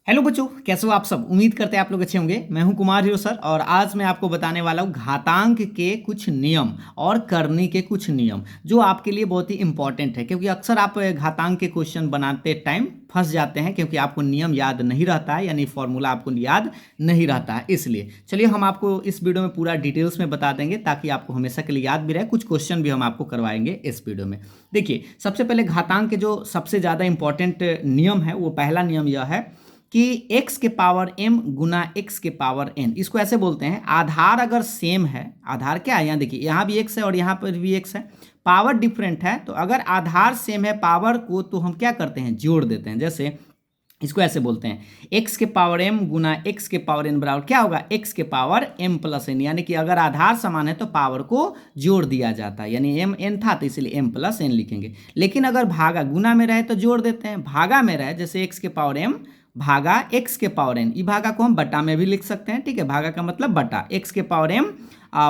Hello बच्चों, कैसे हो आप सब। उम्मीद करते हैं आप लोग अच्छे होंगे। मैं हूं कुमार हीरो सर और आज मैं आपको बताने वाला हूं घातांक के कुछ नियम और करनी के कुछ नियम जो आपके लिए बहुत ही इंपॉर्टेंट है, क्योंकि अक्सर आप घातांक के क्वेश्चन बनाते टाइम फंस जाते हैं क्योंकि आपको नियम याद नहीं रहता है, यानी फॉर्मूला आपको याद नहीं रहता है। इसलिए चलिए हम आपको इस वीडियो में पूरा डिटेल्स में बता देंगे ताकि आपको हमेशा के लिए याद भी रहे। कुछ क्वेश्चन भी हम आपको करवाएंगे इस वीडियो में। देखिए, सबसे पहले घातांक के जो सबसे ज़्यादा इंपॉर्टेंट नियम है वो पहला नियम यह है कि x के पावर m गुना x के पावर n, इसको ऐसे बोलते हैं आधार अगर सेम है। आधार क्या है, यहाँ देखिए, यहाँ भी x है और यहाँ पर भी x है, पावर डिफरेंट है। तो अगर आधार सेम है पावर को तो हम क्या करते हैं, जोड़ देते हैं। जैसे इसको ऐसे बोलते हैं x के पावर m गुना x के पावर n बराबर क्या होगा, x के पावर m प्लस n, यानी कि अगर आधार समान है तो पावर को जोड़ दिया जाता है, यानी m n था तो इसलिए m प्लस n लिखेंगे। लेकिन अगर भागा गुना में रहे तो जोड़ देते हैं, भागा में रहे जैसे x के पावर m भागा x के पावर n, ई भागा को हम बटा में भी लिख सकते हैं। ठीक है, भागा का मतलब बटा, x के पावर m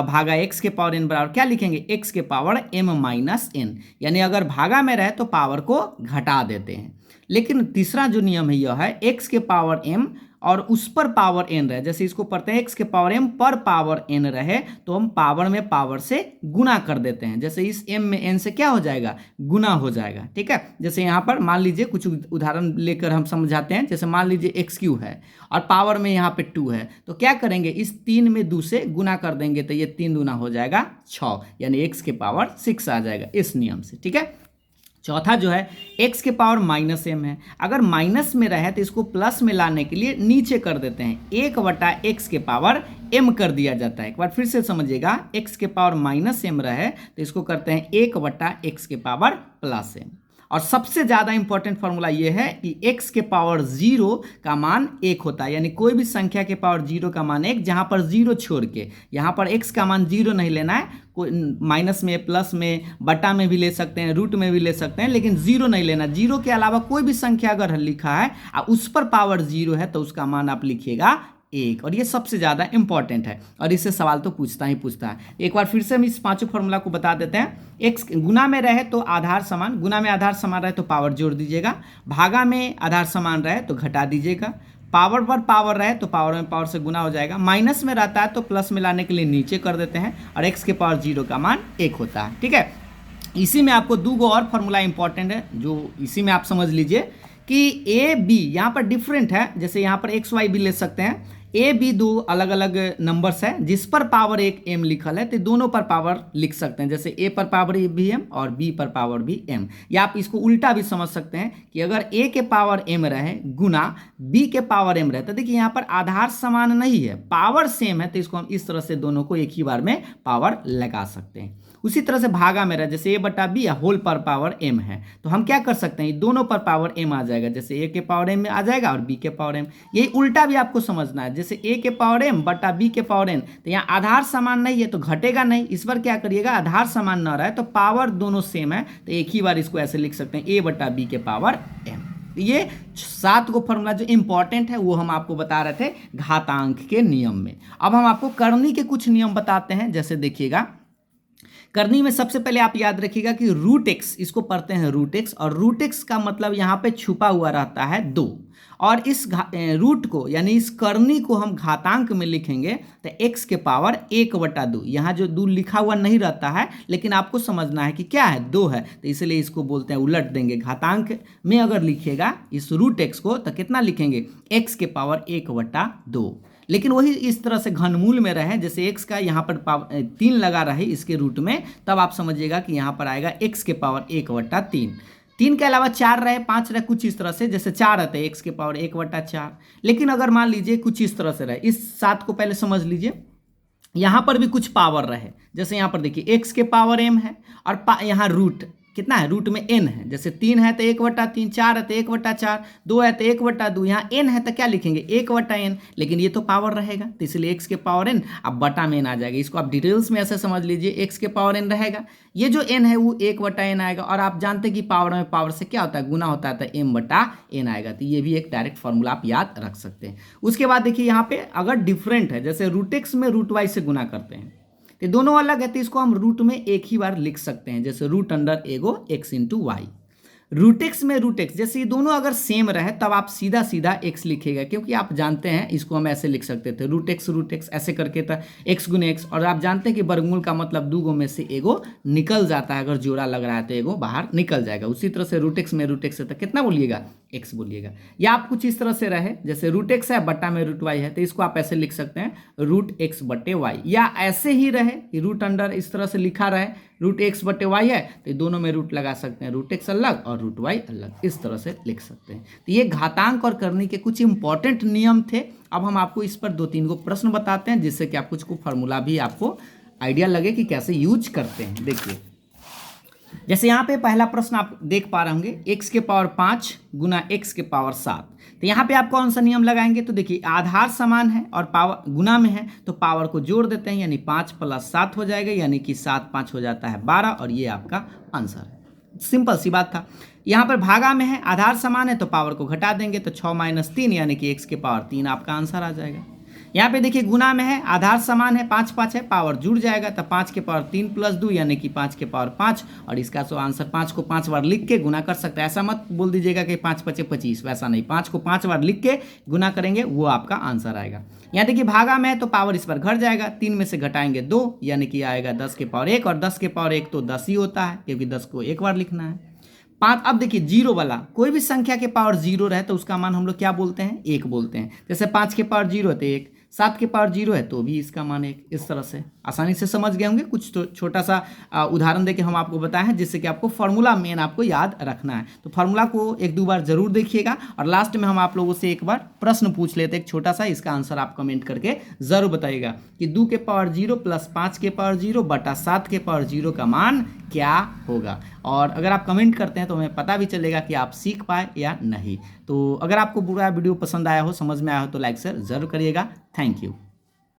भागा x के पावर n बराबर क्या लिखेंगे, x के पावर m माइनस n, यानी अगर भागा में रहे तो पावर को घटा देते हैं। लेकिन तीसरा जो नियम है यह है x के पावर m और उस पर पावर n रहे, जैसे इसको पढ़ते हैं x के पावर m पर पावर n रहे तो हम पावर में पावर से गुना कर देते हैं। जैसे इस m में n से क्या हो जाएगा, गुना हो जाएगा। ठीक है, जैसे यहाँ पर मान लीजिए कुछ उदाहरण लेकर हम समझाते हैं। जैसे मान लीजिए एक्स क्यू है और पावर में यहाँ पे 2 है, तो क्या करेंगे, इस 3 में 2 से गुना कर देंगे तो ये 3 दूना हो जाएगा 6, यानी x के पावर 6 आ जाएगा इस नियम से। ठीक है, चौथा जो है x के पावर माइनस m है, अगर माइनस में रहे तो इसको प्लस में लाने के लिए नीचे कर देते हैं, 1/x के पावर m कर दिया जाता है। एक बार फिर से समझिएगा, x के पावर माइनस m रहे तो इसको करते हैं 1/x के पावर प्लस m। और सबसे ज़्यादा इंपॉर्टेंट फॉर्मूला ये है कि x के पावर 0 का मान 1 होता है, यानी कोई भी संख्या के पावर 0 का मान 1, जहाँ पर 0 छोड़ के, यहाँ पर x का मान 0 नहीं लेना है, कोई माइनस में, प्लस में, बटा में भी ले सकते हैं, रूट में भी ले सकते हैं, लेकिन 0 नहीं लेना। 0 के अलावा कोई भी संख्या अगर लिखा है और उस पर पावर 0 है तो उसका मान आप लिखिएगा 1, और ये सबसे ज़्यादा इंपॉर्टेंट है और इससे सवाल तो पूछता ही पूछता है। एक बार फिर से हम इस पांचों फॉर्मूला को बता देते हैं। एक्स गुना में रहे तो आधार समान, गुना में आधार समान रहे तो पावर जोड़ दीजिएगा, भागा में आधार समान रहे तो घटा दीजिएगा, पावर पर पावर रहे तो पावर में पावर से गुना हो जाएगा, माइनस में रहता है तो प्लस में लाने के लिए नीचे कर देते हैं, और एक्स के पावर 0 का मान 1 होता है। ठीक है, इसी में आपको 2 और फॉर्मूला इंपॉर्टेंट है जो इसी में आप समझ लीजिए कि ए बी यहाँ पर डिफरेंट है। जैसे यहाँ पर एक्स वाई भी ले सकते हैं, ए बी 2 अलग अलग नंबर्स है, जिस पर पावर एक m लिखल है तो दोनों पर पावर लिख सकते हैं। जैसे a पर पावर भी m और b पर पावर भी m, या आप इसको उल्टा भी समझ सकते हैं कि अगर a के पावर m रहे गुना b के पावर m रहे, तो देखिए यहाँ पर आधार समान नहीं है, पावर सेम है, तो इसको हम इस तरह से दोनों को एक ही बार में पावर लगा सकते हैं। उसी तरह से भागा में रहे, जैसे a बटा बी या होल पर पावर m है तो हम क्या कर सकते हैं, दोनों पर पावर m आ जाएगा, जैसे a के पावर m आ जाएगा और b के पावर m। यही उल्टा भी आपको समझना है, जैसे a के पावर m बटा b के पावर n, तो यहाँ आधार समान नहीं है तो घटेगा नहीं, इस बार क्या करिएगा, आधार समान न रहे तो पावर दोनों सेम है तो एक ही बार इसको ऐसे लिख सकते हैं a बटा b के पावर m। ये 7 को फॉर्मूला जो इंपॉर्टेंट है वो हम आपको बता रहे थे घातांक के नियम में। अब हम आपको करनी के कुछ नियम बताते हैं। जैसे देखिएगा, करनी में सबसे पहले आप याद रखिएगा कि रूट एक्स, इसको पढ़ते हैं रूट एक्स, और रूट एक्स का मतलब यहाँ पे छुपा हुआ रहता है 2, और इस रूट को यानी इस करनी को हम घातांक में लिखेंगे तो x के पावर 1/2, यहाँ जो 2 लिखा हुआ नहीं रहता है लेकिन आपको समझना है कि क्या है, 2 है, तो इसलिए इसको बोलते हैं उलट देंगे। घातांक में अगर लिखिएगा इस रूट एक्स को तो कितना लिखेंगे, x के पावर 1/2, लेकिन वही इस तरह से घनमूल में रहे, जैसे x का यहाँ पर 3 लगा रहे इसके रूट में, तब आप समझिएगा कि यहाँ पर आएगा x के पावर 1/3। 3 के अलावा 4 रहे, 5 रहे, कुछ इस तरह से, जैसे 4 रहते हैं x के पावर 1/4। लेकिन अगर मान लीजिए कुछ इस तरह से रहे, इस 7 को पहले समझ लीजिए, यहाँ पर भी कुछ पावर रहे, जैसे यहाँ पर देखिए x के पावर m है और यहाँ रूट कितना है, रूट में n है, जैसे 3 है तो 1/3, 4 है तो 1/4, 2 है तो 1/2, यहाँ n है तो क्या लिखेंगे 1/n, लेकिन ये तो पावर रहेगा तो इसलिए x के पावर n अब बटा में n आ जाएगा। इसको आप डिटेल्स में ऐसे समझ लीजिए, x के पावर n रहेगा, ये जो n है वो 1/n आएगा, और आप जानते हैं कि पावर में पावर से क्या होता है, गुना होता है, तो m/n आएगा, तो ये भी एक डायरेक्ट फॉर्मूला आप याद रख सकते हैं। उसके बाद देखिए यहाँ पे अगर डिफरेंट है, जैसे रूट एक्स में रूट वाई से गुना करते हैं तो दोनों अलग है, तो इसको हम रूट में एक ही बार लिख सकते हैं, जैसे रूट अंडर एगो x into y. Root x में रूट एक्स, जैसे ये दोनों अगर सेम रहे तब आप सीधा सीधा एक्स लिखेगा, क्योंकि आप जानते हैं इसको हम ऐसे लिख सकते थे रूट एक्स ऐसे करके था एक्स गुने एक्स, और आप जानते हैं कि वर्गमूल का मतलब दो गो में से एगो निकल जाता है, अगर जोड़ा लग रहा है तो एगो बाहर निकल जाएगा। उसी तरह से रूट एक्स में रूट एक्स है तो कितना बोलिएगा, एक्स बोलिएगा। या आप कुछ इस तरह से रहे, जैसे रूट एक्स है बट्टा में रूट वाई है तो इसको आप ऐसे लिख सकते हैं रूट एक्स बटे वाई, या ऐसे ही रहे कि रूट अंडर इस तरह से लिखा रहे रूट एक्स बटे वाई है तो दोनों में रूट लगा सकते हैं, रूट एक्स अलग और रूट वाई अलग, इस तरह से लिख सकते हैं। तो ये घातांक और करनी के कुछ इंपॉर्टेंट नियम थे। अब हम आपको इस पर 2-3 को प्रश्न बताते हैं जिससे कि आप कुछ को फॉर्मूला भी आपको आइडिया लगे कि कैसे यूज करते हैं। देखिए जैसे यहाँ पे पहला प्रश्न आप देख पा रहे होंगे, एक्स के पावर 5 गुना एक्स के पावर 7, तो यहाँ पे आप कौन सा नियम लगाएंगे, तो देखिए आधार समान है और पावर गुना में है तो पावर को जोड़ देते हैं, यानी 5 + 7 हो जाएगा, यानी कि 7 5 हो जाता है 12, और ये आपका आंसर है। सिंपल सी बात था। यहाँ पर भागा में है, आधार समान है तो पावर को घटा देंगे तो 6 - 3 यानी कि एक्स के पावर 3 आपका आंसर आ जाएगा। यहाँ पे देखिए गुना में है, आधार समान है, 5 5 है, पावर जुड़ जाएगा तो 5 के पावर 3 + 2 यानी कि 5 के पावर 5, और इसका तो आंसर 5 को 5 बार लिख के गुना कर सकते हैं। ऐसा मत बोल दीजिएगा कि 5 × 5 = 25, वैसा नहीं, 5 को 5 बार लिख के गुना करेंगे वो आपका आंसर आएगा। यहाँ देखिए भागा में है तो पावर इस पर घट जाएगा, 3 में से घटाएंगे 2 यानी कि आएगा 10 के पावर 1, और 10 के पावर 1 तो 10 ही होता है क्योंकि 10 को एक बार लिखना है। 5, अब देखिए जीरो वाला, कोई भी संख्या के पावर 0 रहे तो उसका मान हम लोग क्या बोलते हैं, 1 बोलते हैं। जैसे 5 के पावर 0 है तो 1, 7 के पावर 0 है तो भी इसका मान 1। इस तरह से आसानी से समझ गए होंगे। कुछ तो छोटा सा उदाहरण देके हम आपको बताए हैं जिससे कि आपको फॉर्मूला मेन आपको याद रखना है। तो फॉर्मूला को 1-2 बार जरूर देखिएगा, और लास्ट में हम आप लोगों से एक बार प्रश्न पूछ लेते हैं एक छोटा सा, इसका आंसर आप कमेंट करके जरूर बताइएगा कि 2 के पावर 0 + 5 के पावर 0 बटा 7 के पावर 0 का मान क्या होगा। और अगर आप कमेंट करते हैं तो हमें पता भी चलेगा कि आप सीख पाए या नहीं। तो अगर आपको पूरा वीडियो पसंद आया हो, समझ में आया हो तो लाइक शेयर जरूर करिएगा। Thank you.